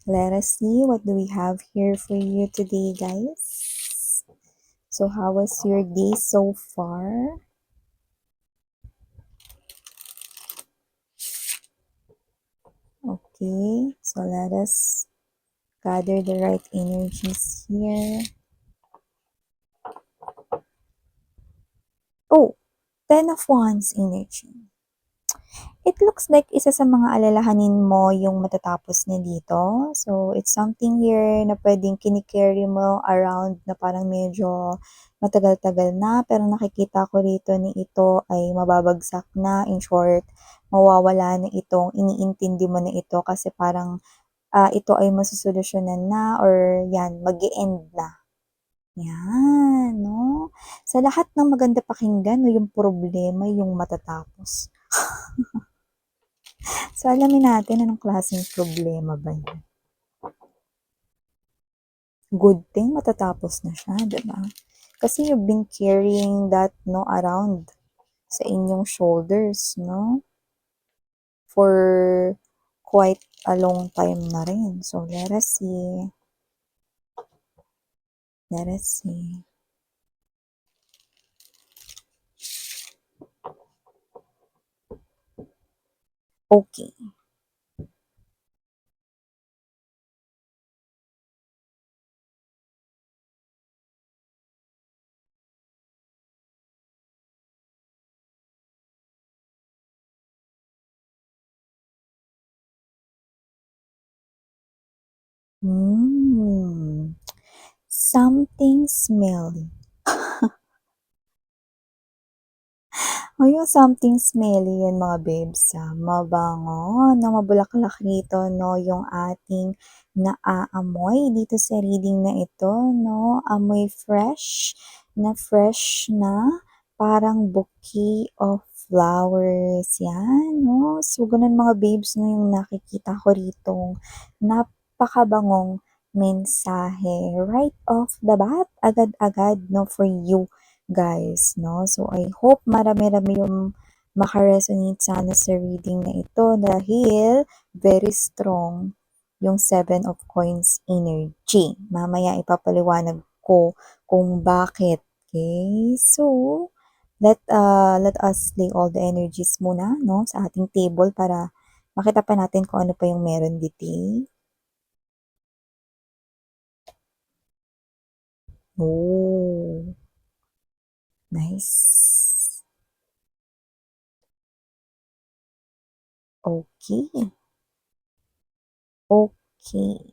Let us see what do we have here for you today, guys. So how was your day so far? Okay, so let us gather the right energies here. Oh, Ten of Wands energy. It looks like isa sa mga alalahanin mo yung matatapos na dito. So, it's something here na pwedeng kinikerry mo around na parang medyo matagal-tagal na. Pero nakikita ko rito ni ito ay mababagsak na. In short, mawawala na itong iniintindi mo na ito kasi parang ito ay masusolusyonan na or yan, mag-e-end na. Yan, no? Sa lahat ng maganda pakinggan, no, yung problema, yung matatapos. So, alamin natin anong klaseng problema ba yun. Good thing matatapos na siya, diba? Kasi you've been carrying that, no, around sa inyong shoulders, no? For quite a long time na rin. So, let us see. Let us see. Okay. Hmm. Something smelly. O yung something smelly yan mga babes, mabango na mabulaklak dito, no, yung ating naaamoy dito sa reading na ito, no, amoy fresh na, parang bouquet of flowers, yan, no, so ganun mga babes, no, yung nakikita ko rito, napakabangong mensahe, right off the bat, agad-agad, no, for you, guys, no? So, I hope marami-rami yung makaresonate sana sa reading na ito dahil very strong yung Seven of Coins energy. Mamaya ipapaliwanag ko kung bakit. Okay? So, let us lay all the energies muna, no, sa ating table para makita pa natin kung ano pa yung meron dito. Oh, nice. Okay. Okay.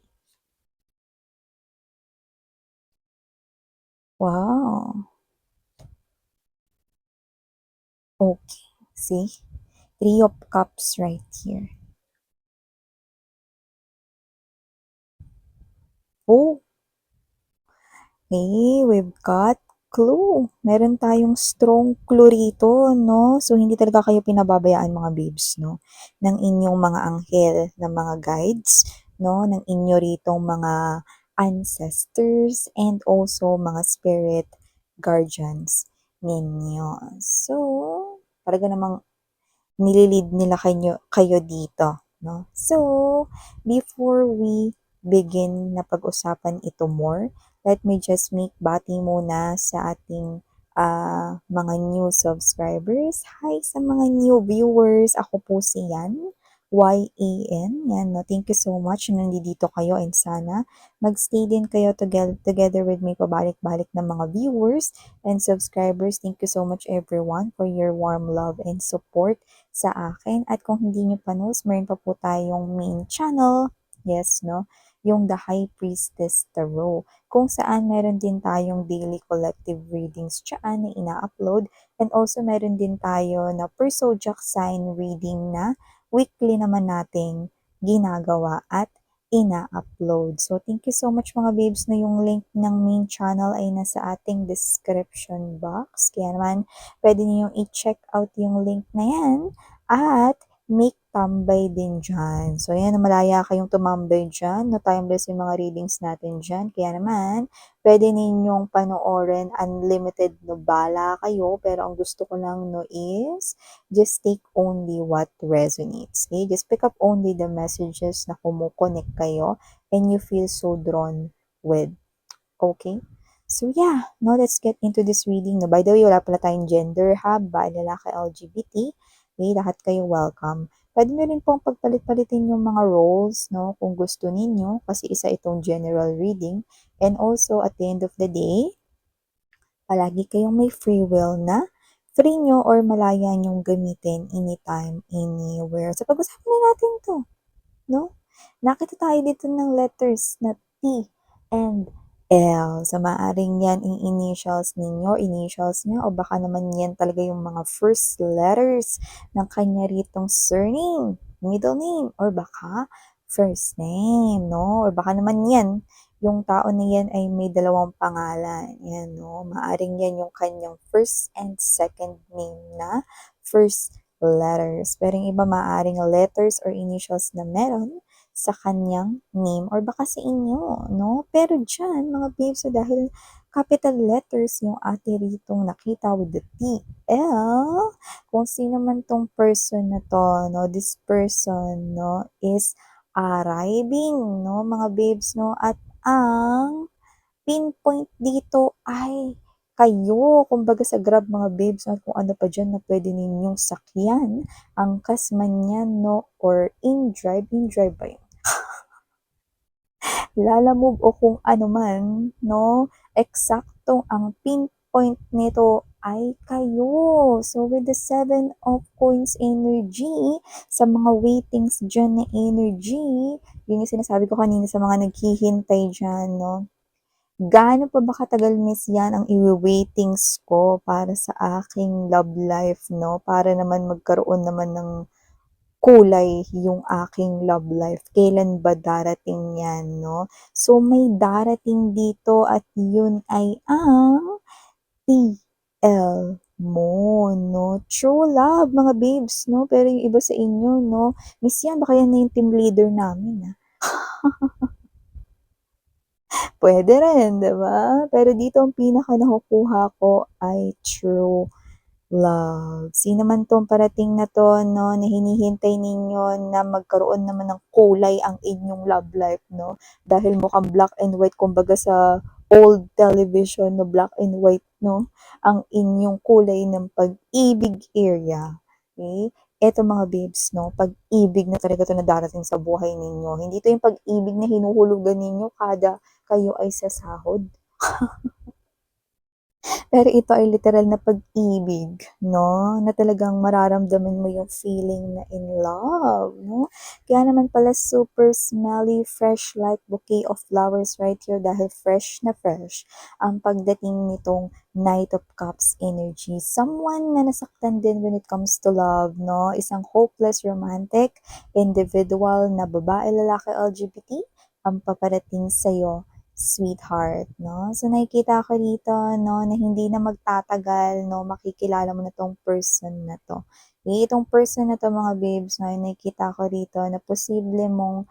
Wow. Okay. See? Three of Cups right here. Oh, okay. We've got clue. Meron tayong strong clue rito, no? So, hindi talaga kayo pinababayaan mga babes, no? Ng inyong mga anghel, ng mga guides, no? Ng inyo ritong mga ancestors and also mga spirit guardians ninyo. So, talaga namang nililid nila kayo dito, no? So, before we begin na pag-usapan ito more, let me just make bati muna sa ating mga new subscribers. Hi sa mga new viewers. Ako po si Yan. YAN. Yan, no? Thank you so much na nandito kayo and sana magstay din kayo together with me pabalik-balik ng mga viewers and subscribers. Thank you so much everyone for your warm love and support sa akin. At kung hindi nyo pa knows, meron pa po tayong main channel. Yes, no? Yung The High Priestess Tarot. Kung saan meron din tayong daily collective readings dyan na ina-upload. And also meron din tayo na per zodiac sign reading na weekly naman nating ginagawa at ina-upload. So, thank you so much mga babes na yung link ng main channel ay nasa ating description box. Kaya naman, pwede niyo i-check out yung link na yan at make tambay din diyan. So ayan, malaya kayong tumambay diyan, na timeless yung mga readings natin diyan. Kaya naman, pwede ninyong panoorin, unlimited no, bala kayo. Pero ang gusto ko lang no is, just take only what resonates. Okay? Just pick up only the messages na kumukonek kayo and you feel so drawn with. Okay? So yeah, now let's get into this reading. No, by the way, wala pala tayong gender ha, ba, lalaki, LGBT. Okay, lahat kayo welcome. Pwede nyo rin pong pagpalit-palitin yung mga roles, no, kung gusto ninyo, kasi isa itong general reading. And also, at the end of the day, palagi kayong may free will na free nyo or malaya nyong gamitin anytime, anywhere. So, pag-usapan na natin to, no? Nakita tayo dito ng letters na T and L. So, maaaring yan yung initials ninyo, initials niya, o baka naman yan talaga yung mga first letters ng kanya ritong surname, middle name, or baka first name, no? Or baka naman yan, yung tao na yan ay may dalawang pangalan. Yan, no? Maaring yan yung kanyang first and second name na first letters. Pero yung iba maaring letters or initials na meron sa kanyang name or baka sa inyo, no? Pero dyan, mga babes, so dahil capital letters yung ate ritong nakita with the T, L, kung sino man tong person na to, no? This person, no, is arriving, no, mga babes, no? At ang pinpoint dito ay kayo, kumbaga sa Grab mga babes, at kung ano pa dyan na pwede ninyong sakyan, angkas man yan, no, or in-drive ba yun? Lalamove o kung ano man, no, eksaktong ang pinpoint nito ay kayo. So, with the 7 of Coins energy, sa mga waitings dyan na energy, yun yung sinasabi ko kanina sa mga naghihintay dyan, no, gaano pa ba katagal, miss, yan ang iwi-waitings ko para sa aking love life, no? Para naman magkaroon naman ng kulay yung aking love life. Kailan ba darating yan, no? So, may darating dito at yun ay ang TL mo, no? True love, mga babes, no? Pero yung iba sa inyo, no? Miss yan, baka yan na yung team leader namin, Pwede rin, 'di ba? Pero dito ang pinaka nakukuha ko ay true love. Sino man 'tong parating na 'to, no, na hinihintay ninyo na magkaroon naman ng kulay ang inyong love life, no? Dahil mukhang black and white, kumbaga sa old television, no, black and white, no, ang inyong kulay ng pag-ibig area. Okay? Eto mga babes, no, pag-ibig na talaga 'to na darating sa buhay ninyo. Hindi 'to yung pag-ibig na hinuhulugan ninyo kada kayo ay sasahod. Pero ito ay literal na pag-ibig, no? Na talagang mararamdaman mo yung feeling na in love, no? Kaya naman pala super smelly, fresh like bouquet of flowers right here dahil fresh na fresh ang pagdating nitong Knight of Cups energy. Someone na nasaktan din when it comes to love, no? Isang hopeless romantic individual na babae, lalaki, LGBT ang paparating sa'yo, sweetheart, no? So, nakikita ko dito, no, na hindi na magtatagal, no, makikilala mo na tong person na to. Okay, itong person na to, mga babes, no, nakikita ko dito na posible mong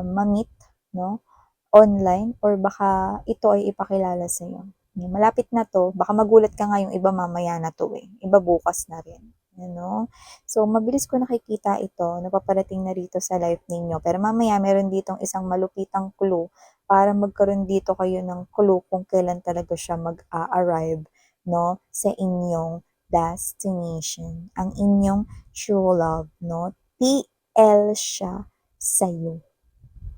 ma-meet, no, online or baka ito ay ipakilala sa'yo. Malapit na to, baka magulat ka nga yung iba mamaya na to eh. Iba bukas na rin. You know? So, mabilis ko nakikita ito, napaparating na rito sa life ninyo. Pero mamaya, meron ditong isang malupitang clue para magkaroon dito kayo ng clue kung kailan talaga siya mag-a-arrive, no, sa inyong destination. Ang inyong true love, no? TL siya sa'yo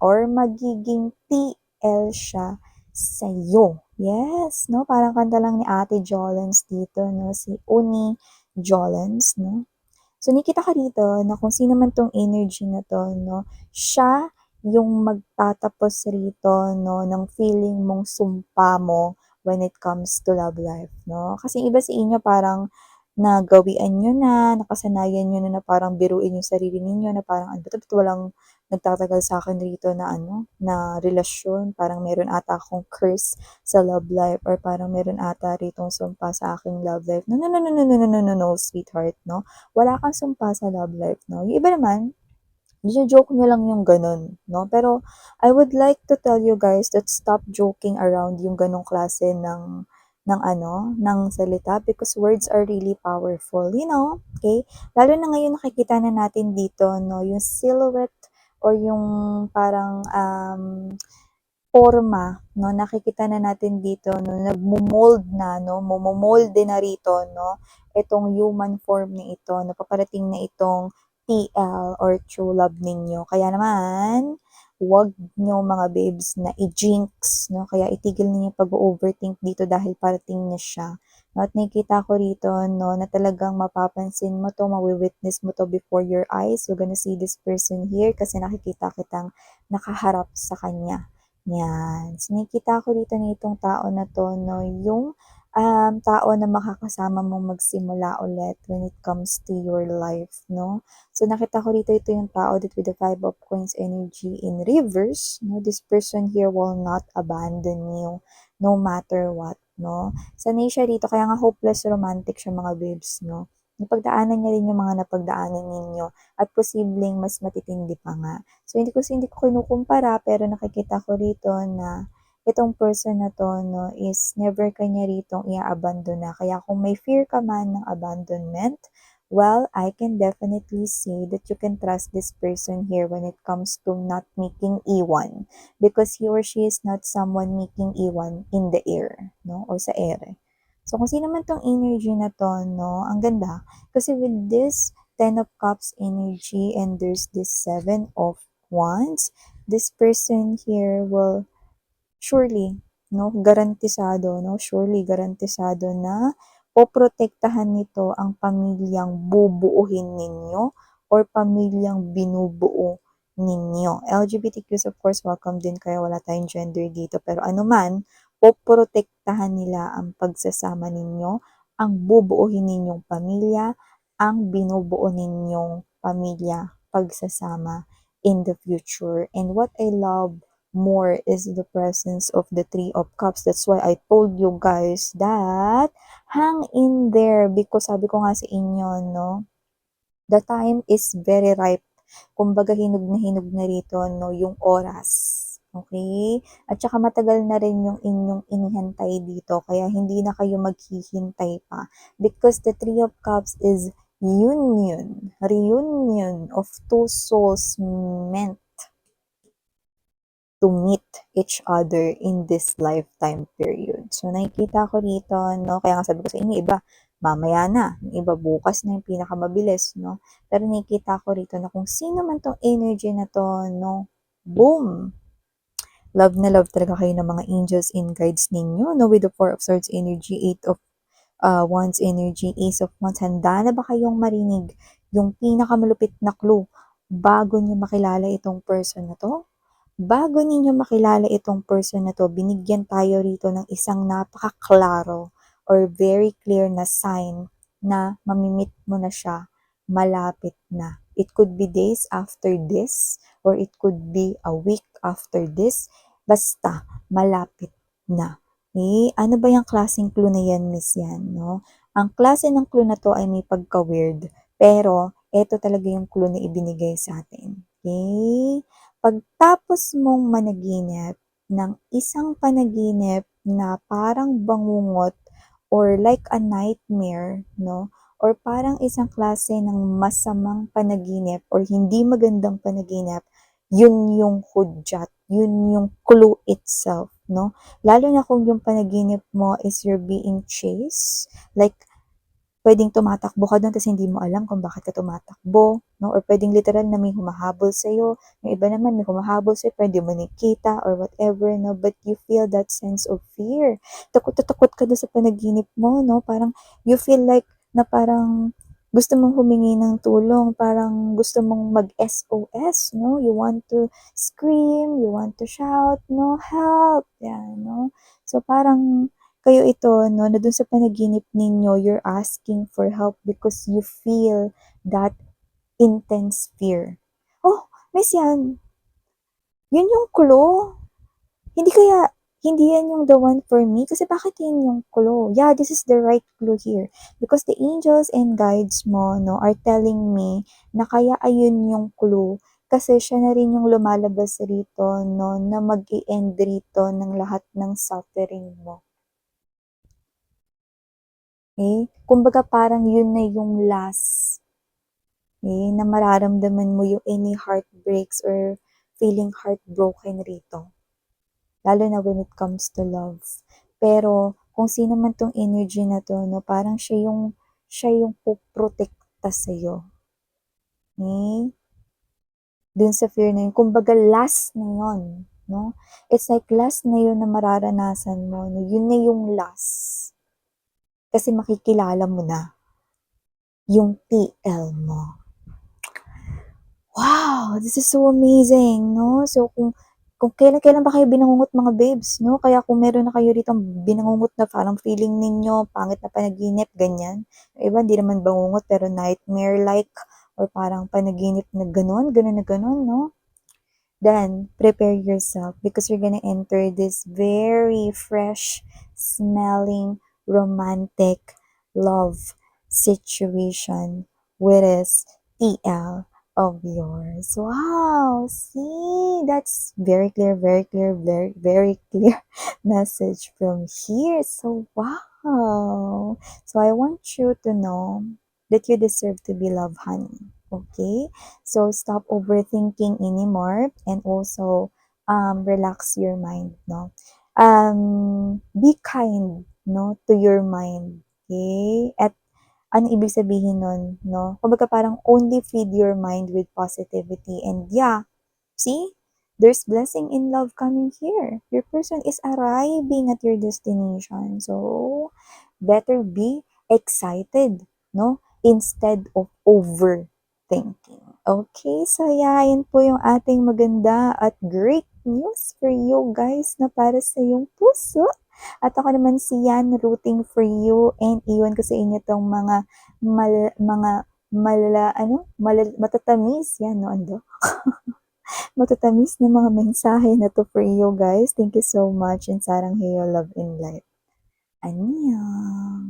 or magiging TL siya sa'yo. Yes, no? Parang kanta lang ni Ate Jolens dito, no? Si Uni Jolens, no? So, nakita ka dito na kung sino man tong energy na to, no? Siya yung magtatapos rito, no? Ng feeling mong sumpa mo when it comes to love life, no? Kasi iba sa inyo parang nagawian nyo na, nakasanayan nyo na parang biruin yung sarili ninyo na parang, ano ba ito, walang nagtatagal sa akin rito na na relasyon, parang meron ata akong curse sa love life or parang meron ata ritong sumpa sa aking love life. No, no, no, no, no, no, no, no, no, no, sweetheart, no? Wala kang sumpa sa love life, no? Yung iba naman, joke nyo lang yung ganun, no? Pero, I would like to tell you guys that stop joking around yung ganong klase ng salita because words are really powerful, okay? Lalo na ngayon nakikita na natin dito, no, yung silhouette or yung parang porma, no, nakikita na natin dito, no, nagmo-mold na, no, momomolde na rito, no, itong human form na ito, no, paparating na itong TL or true love ninyo. Kaya naman, wag nyo mga babes na i-jinx, no, kaya itigil ninyo pag-overthink dito dahil parating na siya. No, at nakikita ko rito, no, na talagang mapapansin mo to, mawi-witness mo to before your eyes. You're gonna see this person here kasi nakikita kitang nakaharap sa kanya. Yan. So, nakikita ko dito na itong tao na to, no, yung tao na makakasama mong magsimula ulit when it comes to your life, no? So, nakita ko dito, ito yung tao that with the Five of Coins energy in reverse, no? This person here will not abandon you no matter what, no? Sanay siya dito, kaya nga hopeless romantic siya mga babes, no? Napagdaanan niya rin yung mga napagdaanan ninyo at posibleng mas matitindi pa nga. So, hindi ko kinukumpara, pero nakikita ko rito na itong person na to, no, is never kanya ritong i-abandon na. Kaya kung may fear ka man ng abandonment, well, I can definitely say that you can trust this person here when it comes to not making iwan. Because he or she is not someone making iwan in the air, no, or sa ere. So, kung sino man tong energy na to, no, ang ganda. Kasi with this Ten of Cups energy and there's this Seven of Wands, this person here will surely, no, garantisado na poprotektahan nito ang pamilyang bubuuhin ninyo or pamilyang binubuo ninyo. LGBTQs, of course, welcome din kayo. Wala tayong gender dito. Pero anuman, poprotektahan nila ang pagsasama ninyo, ang bubuuhin ninyong pamilya, ang binubuo ninyong pamilya, pagsasama in the future. And what I love more is the presence of the Three of Cups. That's why I told you guys that hang in there because sabi ko nga sa inyo, no, the time is very ripe. Kumbaga hinog na rito, no, yung oras. Okay? At saka matagal na rin yung inyong inihantay dito, kaya hindi na kayo maghihintay pa. Because the Three of Cups is reunion of two souls meant to meet each other in this lifetime period. So, nakikita ko dito, no, kaya nga sabi ko sa inyo, iba, mamaya na, yung iba bukas na yung pinakamabilis, no, pero nakikita ko rito na kung sino man tong energy na to, no, boom, love na love talaga kayo ng mga angels and guides ninyo, no, with the Four of Swords energy, Eight of Wands energy, Ace of Wands, handa na ba kayong marinig yung pinakamalupit na clue bago nyo makilala itong person na to? Bago ninyo makilala itong person na to, binigyan tayo rito ng isang napakaklaro or very clear na sign na mamimit mo na siya, malapit na. It could be days after this or it could be a week after this. Basta, malapit na. Ano ba yung klaseng clue na yan, miss yan, no? Ang klase ng clue na to ay may pagka-weird, pero ito talaga yung clue na ibinigay sa atin. Okay? Pagtapos mong managinip ng isang panaginip na parang bangungot or like a nightmare, no? Or parang isang klase ng masamang panaginip or hindi magandang panaginip, yun yung hudyat, yun yung clue itself, no? Lalo na kung yung panaginip mo is you're being chased, like pwedeng tumatakbo ka doon tapos hindi mo alam kung bakit ka tumatakbo, no? Or pwedeng literal na may humahabol sa'yo. Yung iba naman may humahabol sa'yo, pwede mo nakita or whatever, no? But you feel that sense of fear. Takot na takot ka doon sa panaginip mo, no? Parang you feel like na parang gusto mong humingi ng tulong, parang gusto mong mag-SOS, no? You want to scream, you want to shout, no? Help! Yan, no? So parang kayo ito, no, na dun sa panaginip ninyo, you're asking for help because you feel that intense fear. Oh, miss yan. Yun yung clue. Hindi kaya, hindi yan yung the one for me? Kasi bakit yan yung clue? Yeah, this is the right clue here. Because the angels and guides mo, no, are telling me na kaya ayun yung clue. Kasi siya na rin yung lumalabas rito, no, na mag-i-end rito ng lahat ng suffering mo. Okay? Kumbaga parang yun na yung last, okay, na mararamdaman mo yung any heartbreaks or feeling heartbroken rito. Lalo na when it comes to love. Pero kung sino man 'tong energy na 'to 'no, parang siya yung poprotekta sa'yo, okey? Dun sa fear na yun, kumbaga last na yun 'no? It's like last na yun na mararanasan mo 'no, yun na yung last. Kasi makikilala mo na yung TL mo. Wow! This is so amazing 'no? So kung kailan-kailan ba kayo binangungot mga babes 'no? Kaya kung meron na kayo ditong binangungot na parang feeling ninyo pangit na panaginip, ganyan. Yung iba hindi naman bangungot pero nightmare-like or parang panaginip na gano'n na gano'n 'no? Then prepare yourself because you're gonna enter this very fresh smelling romantic love situation with this TL of yours. Wow! See, that's very clear, very clear, very, very clear message from here. So, wow! So, I want you to know that you deserve to be loved, honey. Okay? So, stop overthinking anymore and also relax your mind, no? Be kind, no, to your mind. Okay? At ano ibig sabihin nun, no? Kumbaga parang only feed your mind with positivity and yeah, see? There's blessing in love coming here. Your person is arriving at your destination. So, better be excited, no? Instead of overthinking. Okay, so yeah, yan po yung ating maganda at great news for you guys na para sa iyong puso. At ako naman si Yan rooting for you and iwan ko sa inyo tong mga matatamis yan, no, ando? Matatamis na mga mensahe na to for you guys. Thank you so much and sarang heyo, love and light. Annyeong!